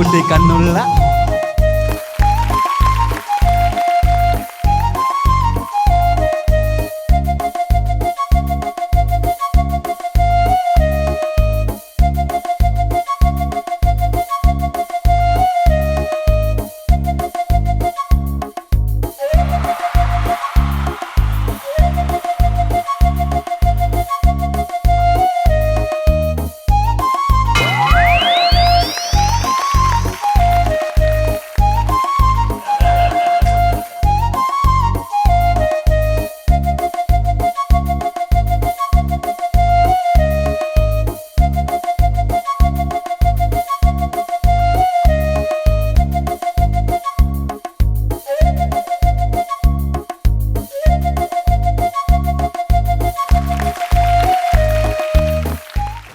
കുട്ടി കണ്ണുള്ള.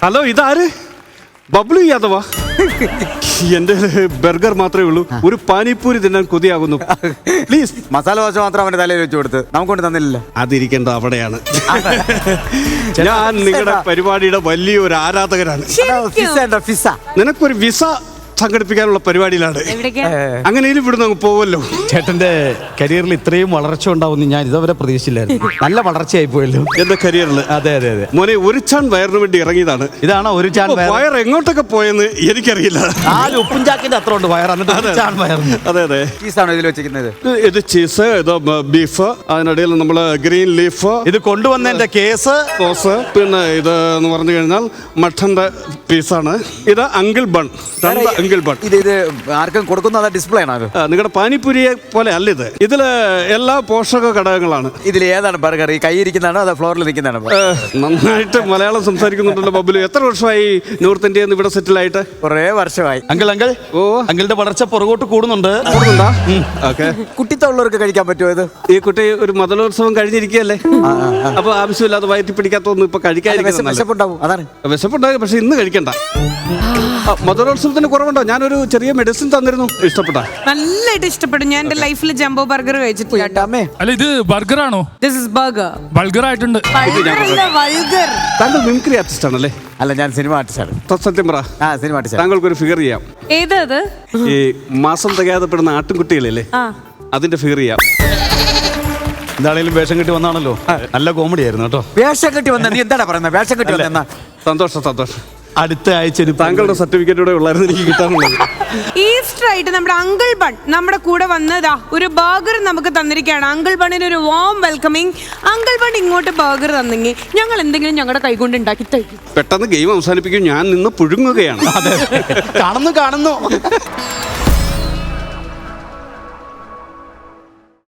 ഹലോ, ഇതാര്? ബബ്ലു യാദവാ? എന്റെ ബർഗർ മാത്രമേ ഉള്ളൂ. ഒരു പാനിപ്പൂരി തിന്നാൻ കൊതിയാകുന്നു. പ്ലീസ്. മസാല ദോശ മാത്രം അവന്റെ തലയിൽ വെച്ച് കൊടുത്ത് നമുക്കൊണ്ട് തന്നില്ലല്ലോ. അതിരിക്കേണ്ട അവിടെയാണ്. ഞാൻ നിങ്ങളുടെ പരിപാടിയുടെ വലിയൊരു ആരാധകരാണ്. നിനക്കൊരു വിസ സംഘടിപ്പിക്കാനുള്ള പരിപാടിയിലാണ്. അങ്ങനെയും ഇവിടുന്ന് അങ്ങ് പോവല്ലോ. ചേട്ടന്റെ കരിയറിൽ ഇത്രയും വളർച്ച ഉണ്ടാവും ഞാൻ ഇതുവരെ പ്രതീക്ഷിച്ചില്ലായിരുന്നു. നല്ല വളർച്ചയായി പോയല്ലോ എന്റെ കരിയറിൽ. അതെ അതെ അതെ. മോനെ, ഒരു ചാൻ വയറിന് വേണ്ടി ഇറങ്ങിയതാണ്. ഇതാണോ ഒരു ചാൻ വയർ എങ്ങോട്ടൊക്കെ പോയെന്ന് എനിക്കറിയില്ല. ഉപ്പും ചാക്കിന്റെ അത്ര ഉണ്ട് വയർ. അതെ അതെ. ചീസാണോ ഇതിൽ വെച്ചിരിക്കുന്നത്? ഇത് ചീസ്, ഇത് ബീഫ്, അതിനിടയിൽ നമ്മള് ഗ്രീൻ ലീഫ്. ഇത് കൊണ്ടുവന്നതിന്റെ കേസ് സോസ്. പിന്നെ ഇത് എന്ന് പറഞ്ഞു കഴിഞ്ഞാൽ മട്ടന്റെ പീസാണ്. ഇത് അങ്കിൾ ബൺ. Uncle bun. ഇത് ആർക്കും കൊടുക്കുന്ന ഡിസ്പ്ലേ ആണോ? നിങ്ങളുടെ പാനിപ്പൂരിയെ പോലെ അല്ല ഇത്. ഇതില് എല്ലാ പോഷക ഘടകങ്ങളാണ്. ഇതിൽ ഏതാണ് ബർഗർ? ഈ കൈയിരിക്കുന്നതാണോ അതോ ഫ്ലോറിൽ നിൽക്കുന്നതാണോ? നന്നായിട്ട് മലയാളം സംസാരിക്കുന്നുണ്ടല്ലോ ബബ്ലു. എത്ര വർഷമായി നോർത്ത് ഇന്ത്യയിൽ നിന്ന് ഇവിടെ സെറ്റിൽ ആയിട്ട്? കുറേ വർഷമായി. അങ്കിൾ ഓ അങ്കിളുടെ വളർച്ച പുറകോട്ട് കൂടുന്നുണ്ട്. ഓക്കെ. കുട്ടിത്തുള്ളവർക്ക് കഴിക്കാൻ പറ്റുമോ ഇത്? ഈ കുട്ടി ഒരു മതലോത്സവം കഴിഞ്ഞിരിക്കുകയല്ലേ, അപ്പൊ ആവശ്യമില്ലാതെ വയറ്റി പിടിക്കാത്തൊന്നും ഇപ്പൊ കഴിക്കാതിരിക്കും. വിശപ്പുണ്ടാവും, അതാണ്. വിശപ്പുണ്ടാകും, പക്ഷെ ഇന്ന് കഴിക്കണ്ട. മതലോത്സവത്തിന് കുറവുണ്ടോ? ഞാനൊരു ചെറിയ മെഡിസിൻ തന്നിരുന്നു. ഇഷ്ടപ്പെട്ടാ? നല്ലതായിട്ട് ഇഷ്ടപ്പെട്ടു. ഞാൻ എന്റെ ലൈഫിൽ ജംബോ ബർഗർ കഴിച്ചിട്ടില്ല. അല്ല, ഇത് ബർഗർ ആണോ? This is burger. ബൾഗർ ആയിട്ടുണ്ട്. താങ്കൾ മിമിക്രി ആർട്ടിസ്റ്റ് ആണല്ലേ? അല്ല, ഞാൻ സിനിമ ആർട്ടിസ്റ്റാണ്. സത്യം പറ. Cinema artist. താങ്കൾക്ക് ഒരു ഫിഗർ ചെയ്യാം. ഏതത്? ഈ മാസം തികയാതെ പെടുന്ന ആട്ടിൻകുട്ടികളില്ലേ, അതിന്റെ ഫിഗർ ചെയ്യാം. എന്താണേലും വേഷം കെട്ടി വന്നാണല്ലോ. നല്ല കോമഡി ആയിരുന്നു കേട്ടോ. വേഷം കെട്ടി വന്ന നീ എന്താണ് പറയുന്നത്? വേഷം കെട്ടി വന്ന സന്തോഷം. അടുത്ത ആഴ്ച താങ്കളുടെ സർട്ടിഫിക്കറ്റ് കൂടെ ഉള്ളായിരുന്നു എനിക്ക് കിട്ടാനുള്ളത്. ഈസ്റ്റർ ആയിട്ട് നമ്മുടെ അങ്കിൾ ബൺ നമ്മുടെ കൂടെ വന്നതാ ഒരു ബർഗർ നമുക്ക് തന്നിരിക്കുകയാണ്. അങ്കിൾ ബണ്ണിന് ഒരു വാം വെൽക്കമിങ്. അങ്കിൾ ബൺ ഇങ്ങോട്ട് ബർഗർ തന്നെങ്കിൽ ഞങ്ങൾ എന്തെങ്കിലും ഞങ്ങളുടെ കൈകൊണ്ട് ഉണ്ടാക്കി തരും. പെട്ടെന്ന് ഗെയിം അവസാനിപ്പിക്കും. ഞാൻ നിന്ന് പുഴുങ്ങുകയാണ്. കാണുന്നു